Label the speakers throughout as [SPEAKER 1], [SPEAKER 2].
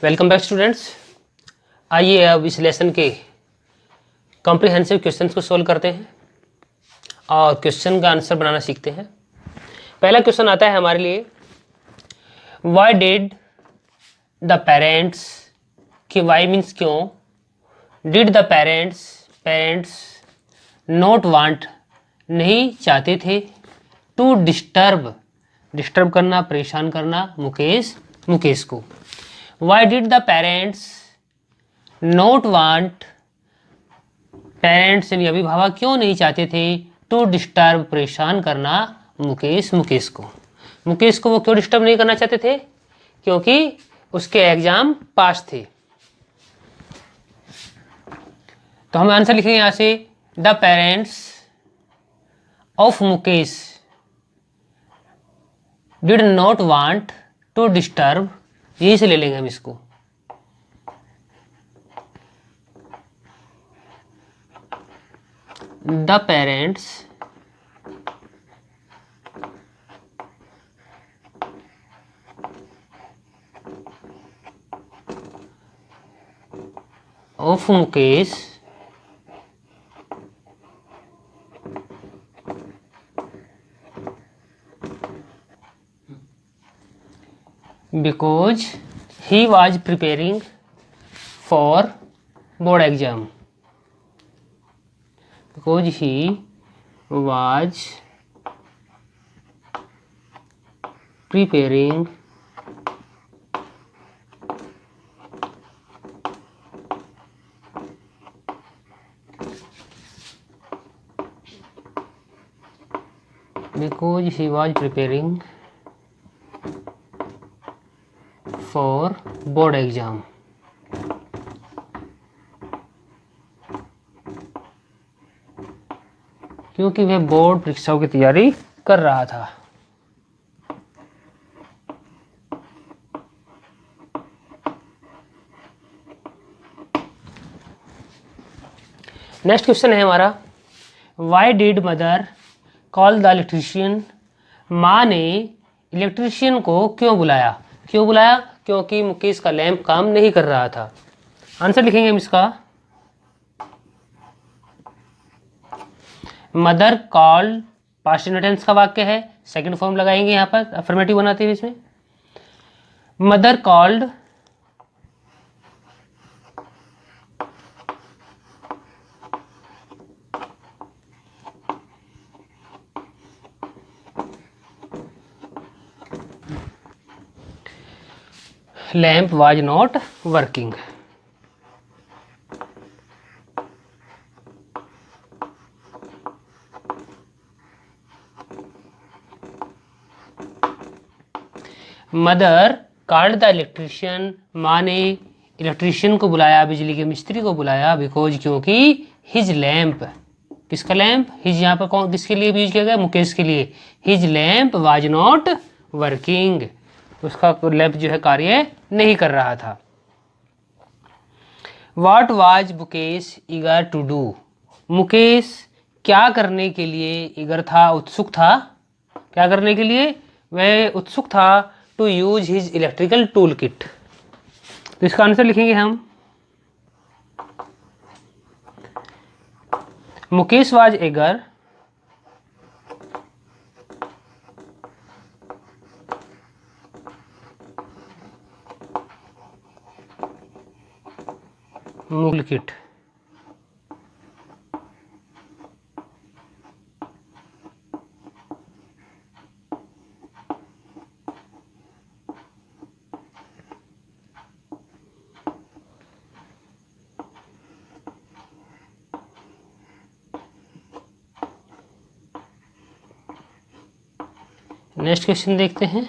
[SPEAKER 1] Welcome back students. आइए अब इस लेसन के कॉम्प्रिहेंसिव क्वेश्चंस को सोल्व करते हैं और क्वेश्चन का आंसर बनाना सीखते हैं। पहला क्वेश्चन आता है हमारे लिए, वाई डिड द पेरेंट्स, कि वाई मीन्स क्यों, did the parents not want, नहीं चाहते थे, टू डिस्टर्ब करना, परेशान करना मुकेश को। Why did the parents not want, parents यानी अभिभावक क्यों नहीं चाहते थे, टू डिस्टर्ब परेशान करना मुकेश को। मुकेश को वो क्यों डिस्टर्ब नहीं करना चाहते थे, क्योंकि उसके एग्जाम पास थे। तो हम आंसर लिखेंगे यहां से, the parents of Mukesh did not want to disturb, यहीं से ले लेंगे हम इसको। The parents of Mukesh because he was preparing for board exam, because he was preparing for board exam। क्योंकि वह बोर्ड परीक्षाओं की तैयारी कर रहा था। नेक्स्ट क्वेश्चन है हमारा, why did mother call the electrician, माँ ने इलेक्ट्रीशियन को क्यों बुलाया, क्योंकि मुकेश का लैंप काम नहीं कर रहा था। आंसर लिखेंगे हम इसका, मदर कॉल्ड पास्ट टेंस का वाक्य है, सेकंड फॉर्म लगाएंगे यहाँ पर अफर्मेटिव बनाते हुए इसमें। Mother called lamp was not working. Mother called the electrician, माँ ने इलेक्ट्रीशियन को बुलाया, बिजली के मिस्त्री को बुलाया, बिकॉज क्योंकि हिज लैंप, किसका लैंप, हिज यहाँ पर कौन किसके लिए यूज किया गया, मुकेश के लिए। His lamp was not working, उसका लैंप जो है कार्य नहीं कर रहा था। What was Mukesh eager to do, Mukesh क्या करने के लिए ईगर था, उत्सुक था, क्या करने के लिए वह उत्सुक था, to use his electrical tool kit. तो इसका आंसर लिखेंगे हम, Mukesh was eager tool kit. Next question देखते हैं,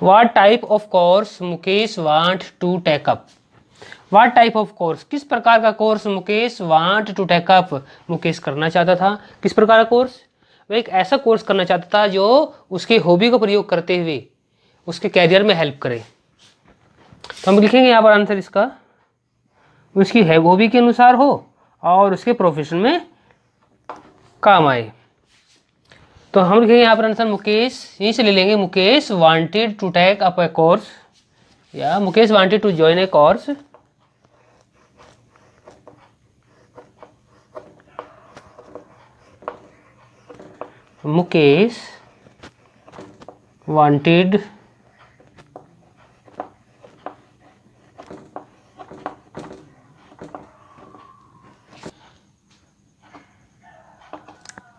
[SPEAKER 1] what type of course Mukesh want to take up, what type of course, किस प्रकार का course Mukesh want to take up, Mukesh करना चाहता था। किस प्रकार का कोर्स, वह एक ऐसा कोर्स करना चाहता था जो उसके हॉबी का प्रयोग करते हुए उसके कैरियर में हेल्प करे। तो हम लिखेंगे यहाँ पर आंसर इसका, उसकी हॉबी के अनुसार हो और उसके प्रोफेशन में काम आए। तो हम लिखेंगे यहाँ पर आंसर मुकेश, यहीं से ले लेंगे, Mukesh wanted to take up a course, या Mukesh wanted to join a course Mukesh wanted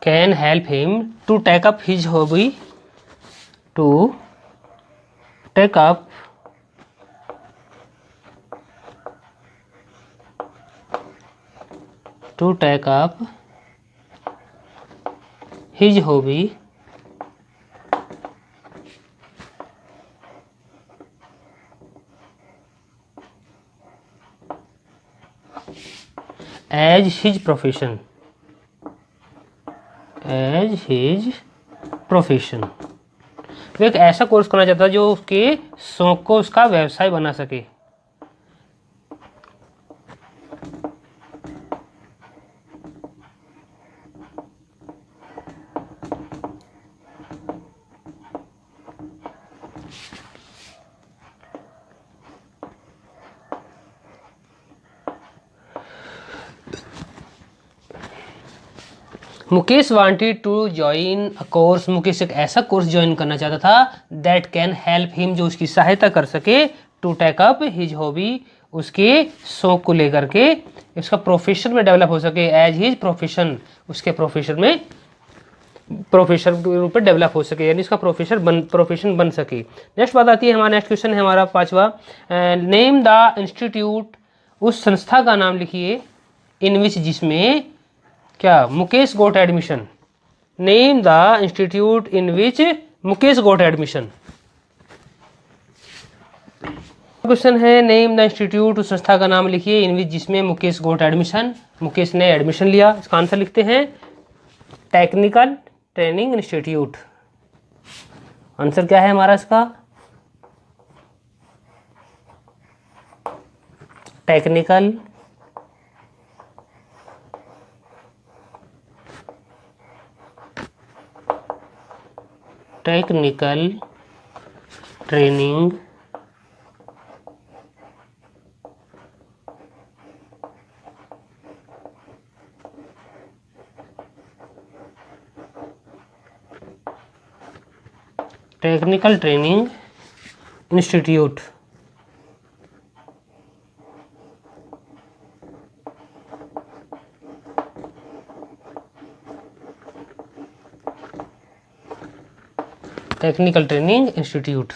[SPEAKER 1] can help him to take up his hobby to take up his hobby as his profession वो एक ऐसा कोर्स करना चाहता है जो उसके शौक को उसका व्यवसाय बना सके। Mukesh wanted to join a course, Mukesh एक ऐसा कोर्स ज्वाइन करना चाहता था दैट कैन हेल्प हिम, जो उसकी सहायता कर सके, to take up his hobby, उसके शौक को लेकर के उसका प्रोफेशन में डेवलप हो सके, एज हिज प्रोफेशन, उसके प्रोफेशन में प्रोफेशन के रूप में डेवलप हो सके, यानी उसका प्रोफेशन बन सके। नेक्स्ट बात आती है हमारा, नेक्स्ट क्वेश्चन है हमारा 5वां, नेम द इंस्टीट्यूट, उस संस्था का नाम लिखिए, इन विच, जिसमें क्या Mukesh got admission, name the institute in which Mukesh got admission. Question है नेम द इंस्टीट्यूट, उस संस्था का नाम लिखिए, इन विच, जिसमें मुकेश गोट एडमिशन, मुकेश ने एडमिशन लिया। इसका आंसर लिखते हैं टेक्निकल ट्रेनिंग इंस्टीट्यूट। आंसर क्या है हमारा इसका, technical training institute. Technical training institute.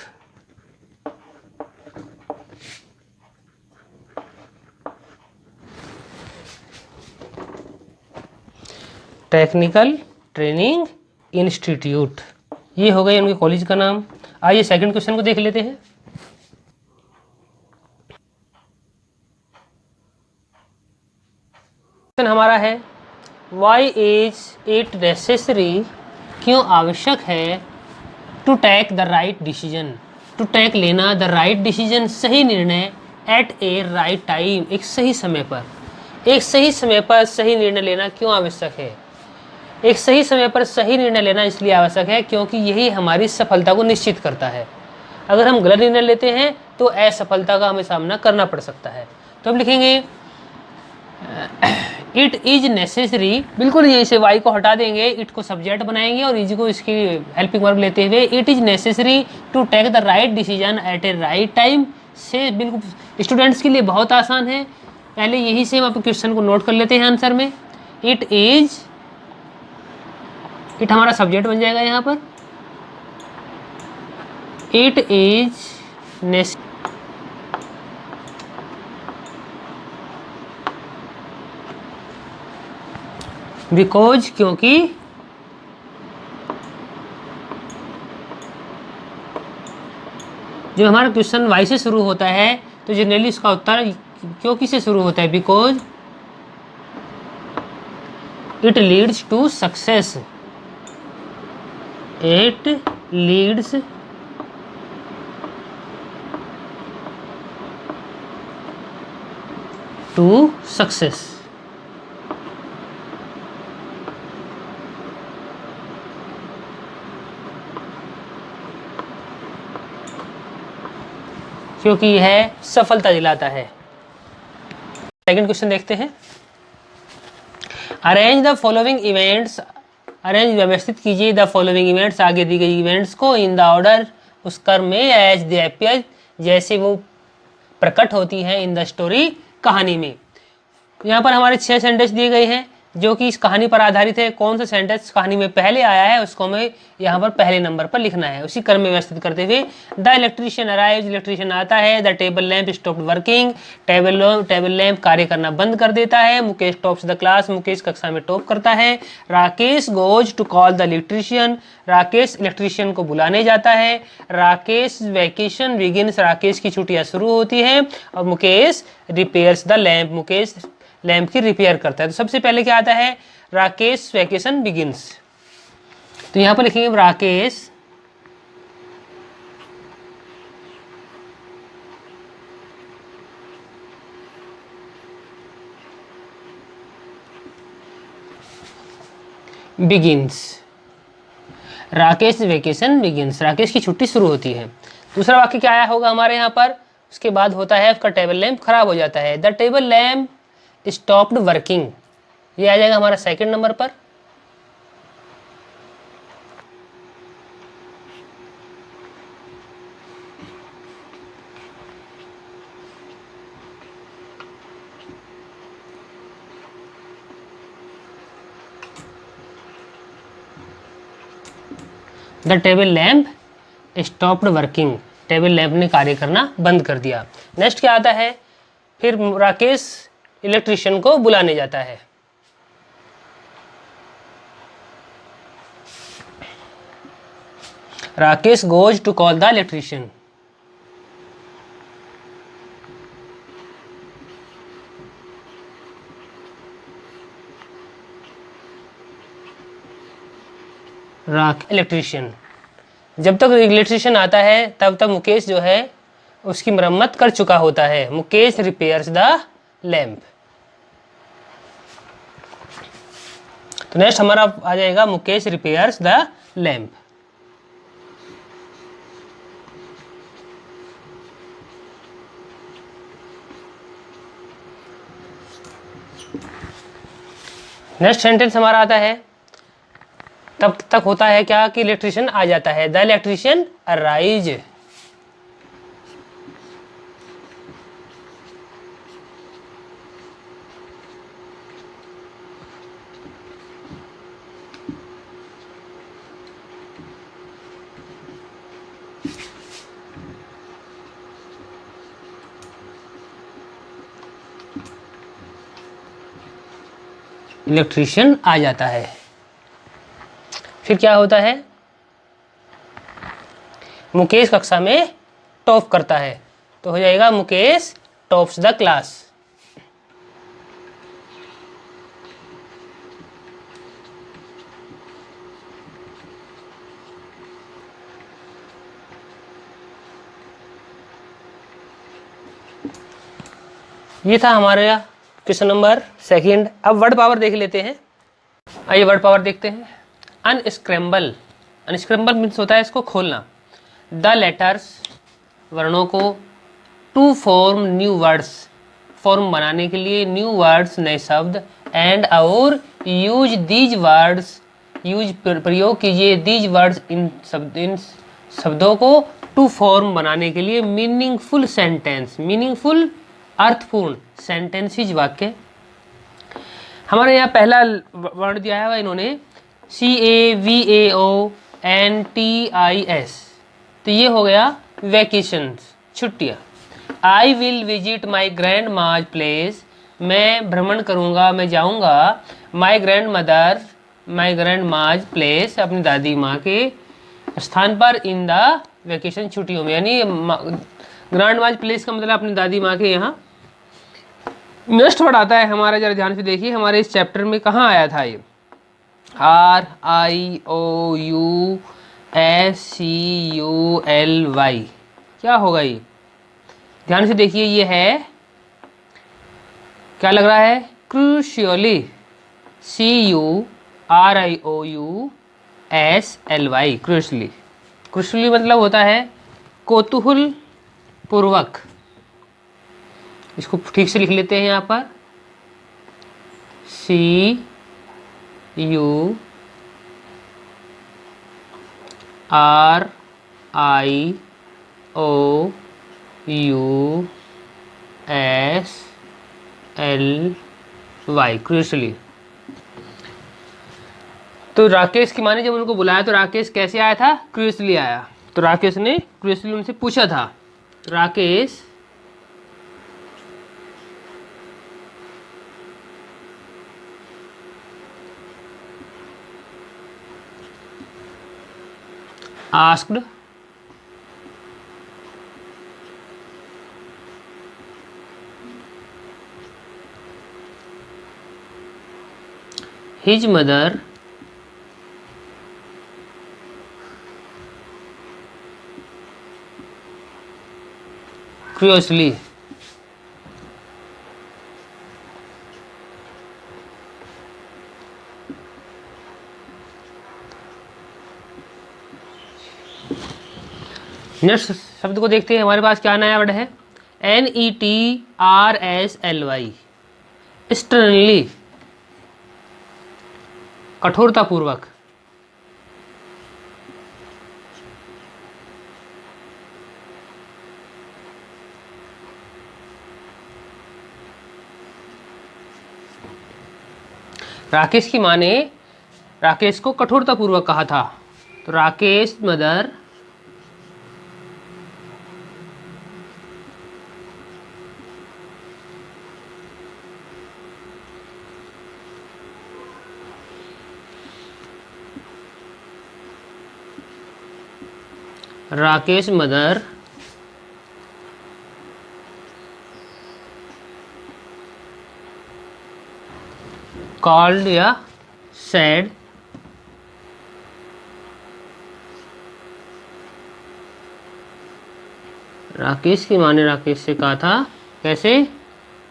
[SPEAKER 1] Technical training institute, ये हो गया उनके कॉलेज का नाम। आइए सेकंड क्वेश्चन को देख लेते हैं। क्वेश्चन हमारा है वाई इज इट नेसेसरी, क्यों आवश्यक है, to take the right decision, to take लेना, द राइट डिसीजन सही निर्णय, एट ए राइट टाइम एक सही समय पर, एक सही समय पर सही निर्णय लेना क्यों आवश्यक है। एक सही समय पर सही निर्णय लेना इसलिए आवश्यक है क्योंकि यही हमारी सफलता को निश्चित करता है। अगर हम गलत निर्णय लेते हैं तो असफलता का हमें सामना करना पड़ सकता है। तो हम लिखेंगे इट इज नेसेसरी, बिल्कुल यहीं से वाई को हटा देंगे, इट को सब्जेक्ट बनाएंगे और इज को इसकी हेल्पिंग वर्ब लेते हुए it is necessary to take the right decision at a right time, से बिल्कुल स्टूडेंट्स के लिए बहुत आसान है। पहले यही से हम अपने क्वेश्चन को नोट कर लेते हैं आंसर में। इट इज, इट हमारा सब्जेक्ट बन जाएगा यहाँ पर, इट इज नेसेसरी बिकॉज, क्योंकि, जब हमारा क्वेश्चन वाई से शुरू होता है तो जनरली इसका उत्तर क्योंकि से शुरू होता है, because it leads to success, it leads to success. क्योंकि यह सफलता दिलाता है। सेकंड क्वेश्चन देखते हैं। Arrange the following events, arrange व्यवस्थित कीजिए द फॉलोइंग इवेंट्स, आगे दी गई इवेंट्स को, इन द ऑर्डर उस क्रम में, एज दे अपीयर जैसे वो प्रकट होती हैं, इन द स्टोरी कहानी में। यहाँ पर हमारे 6 सेंटेंस दिए गए हैं जो कि इस कहानी पर आधारित है। कौन सा सेंटेंस कहानी में पहले आया है उसको हमें यहाँ पर पहले नंबर पर लिखना है, उसी क्रम में व्यवस्थित करते हुए। द इलेक्ट्रीशियन अराइव्स, इलेक्ट्रीशियन आता है। The table lamp stopped working, table lamp कार्य करना बंद कर देता है। Mukesh tops the class, Mukesh कक्षा में टॉप करता है। Rakesh goes to call the electrician, Rakesh electrician को बुलाने जाता है। राकेश वैकेशन बिगिन्स, राकेश की छुट्टियां शुरू होती हैं। और Mukesh repairs the lamp, Mukesh lamp की रिपेयर करता है। तो सबसे पहले क्या आता है, राकेश वैकेशन बिगिंस। तो यहां पर लिखेंगे Rakesh begins, Rakesh vacation begins, Rakesh की छुट्टी शुरू होती है। दूसरा वाक्य क्या आया होगा हमारे यहाँ पर, उसके बाद होता है उसका टेबल लैंप खराब हो जाता है। The table lamp stopped working, ये आ जाएगा हमारा सेकंड नंबर पर। The table lamp stopped working, table lamp ने कार्य करना बंद कर दिया। नेक्स्ट क्या आता है, फिर राकेश इलेक्ट्रीशियन को बुलाने जाता है। Rakesh goes to call the electrician, electrician, जब तक इलेक्ट्रीशियन आता है तब तक मुकेश जो है उसकी मरम्मत कर चुका होता है। Mukesh repairs the lamp. तो नेक्स्ट हमारा आ जाएगा Mukesh repairs the lamp. Next sentence हमारा आता है, तब तक होता है क्या कि इलेक्ट्रीशियन आ जाता है। द इलेक्ट्रीशियन अराइज, इलेक्ट्रीशियन आ जाता है। फिर क्या होता है, मुकेश कक्षा में टॉप करता है, तो हो जाएगा मुकेश टॉप्स द क्लास। ये था हमारा क्वेश्चन नंबर सेकंड। अब वर्ड पावर देख लेते हैं। आइए वर्ड पावर देखते हैं। अनस्क्रैम्बल, अनस्क्रैम्बल मीन्स होता है इसको खोलना। द लेटर्स, वर्णों को। To form new words, form बनाने के लिए, न्यू वर्ड्स नए शब्द। एंड और यूज दीज वर्ड्स, यूज प्रयोग कीजिए दीज वर्ड्स इन शब्दों को टू फॉर्म बनाने के लिए मीनिंगफुल सेंटेंस, मीनिंगफुल अर्थपूर्ण सेंटेंसेज वाक्य। हमारे यहाँ पहला वर्ड दिया है इन्होंने CAVAONTIS, तो ये हो गया वैकेशंस, छुट्टियाँ। I will visit my grand माज प्लेस, मैं भ्रमण करूँगा, मैं जाऊँगा my grand mother, my grand माज प्लेस, अपनी दादी माँ के स्थान पर इन द वैकेशन, छुट्टियों में। यानी ग्रैंड माज प्लेस का मतलब अपनी दादी माँ के यहाँ। नेक्स्ट वर्ड आता है हमारा, जरा ध्यान से देखिए हमारे इस चैप्टर में कहाँ आया था ये। RIOUSCULY, क्या होगा ये, ध्यान से देखिए। ये है, क्या लग रहा है, क्रूशियली, CURIOUSLY, क्रूशली। क्रूशली मतलब होता है कौतूहल पूर्वक, इसको ठीक से लिख लेते हैं यहाँ पर, CURIOUSLY, क्रूशली। तो राकेश की माँ ने जब उनको बुलाया तो राकेश कैसे आया था? क्रूशली आया। तो राकेश ने क्रूशली उनसे पूछा था, Rakesh asked his mother curiously next शब्द को देखते हैं, हमारे पास क्या नया वर्ड है? NETRSLY, sternly, कठोरतापूर्वक। राकेश की माँ ने राकेश को कठोरतापूर्वक कहा था, तो Rakesh mother Rakesh mother called या सैड राकेश की माँ ने राकेश से कहा था, कैसे?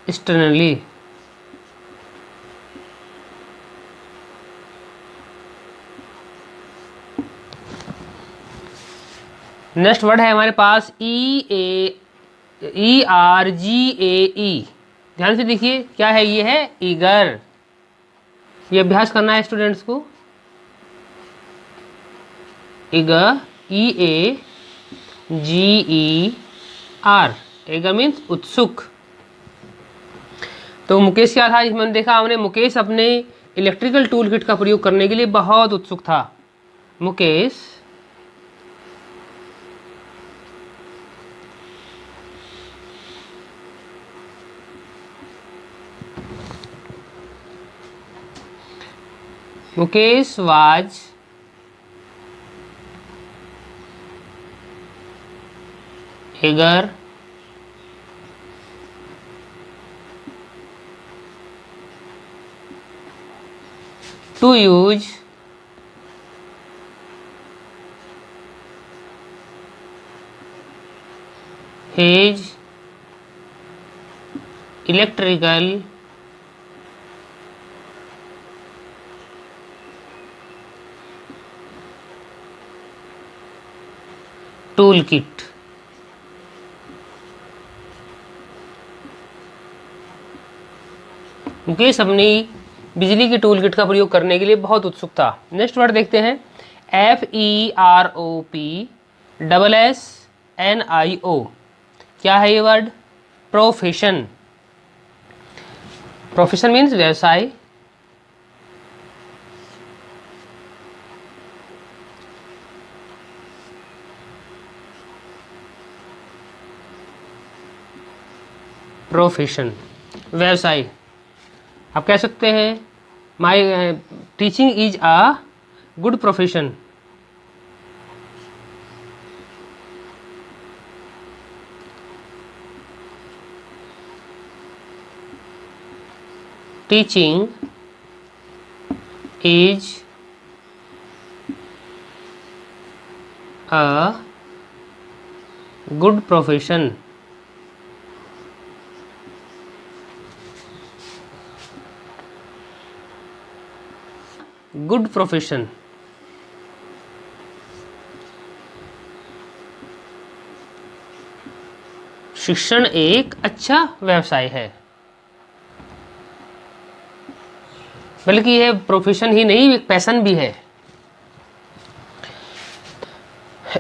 [SPEAKER 1] एक्सटर्नली। नेक्स्ट वर्ड है हमारे पास ERGAE। ध्यान से देखिए क्या है, ये है ईगर। ये अभ्यास करना है स्टूडेंट्स को। ईगर, EAGER, ईगर मीन्स उत्सुक। तो मुकेश क्या था, इसमें देखा हमने, मुकेश अपने इलेक्ट्रिकल टूल किट का प्रयोग करने के लिए बहुत उत्सुक था। Mukesh was eager to use his electrical tool kit. Mukesh अपनी बिजली की टूल किट का प्रयोग करने के लिए बहुत उत्सुक था। नेक्स्ट वर्ड देखते हैं, FEROPSSNIO। क्या है ये वर्ड? प्रोफेशन। प्रोफेशन मीन्स व्यवसाय। प्रोफेशन, व्यवसाय। आप कह सकते हैं my teaching is a good profession. Teaching is a good profession. Good profession. शिक्षण एक अच्छा व्यवसाय है, बल्कि यह प्रोफेशन ही नहीं, एक पैशन भी है।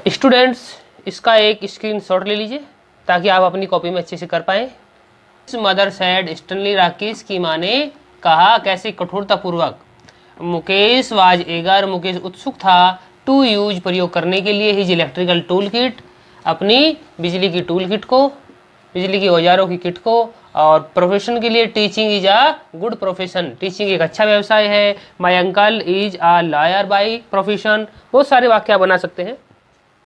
[SPEAKER 1] स्टूडेंट्स, इसका एक स्क्रीनशॉट ले लीजिए ताकि आप अपनी कॉपी में अच्छे से कर पाएं। मदर सैड स्टनली, राकेश की माँ ने कहा, कैसे कठोरतापूर्वक। मुकेश वाज एगर, मुकेश उत्सुक था। टू यूज, प्रयोग करने के लिए। हिज इलेक्ट्रिकल टूल किट, अपनी बिजली की टूल किट को, बिजली के औजारों की किट को। और प्रोफेशन के लिए, teaching is a good profession, teaching एक अच्छा व्यवसाय है। My uncle is a lawyer by profession. बहुत सारे वाक्य आप बना सकते हैं।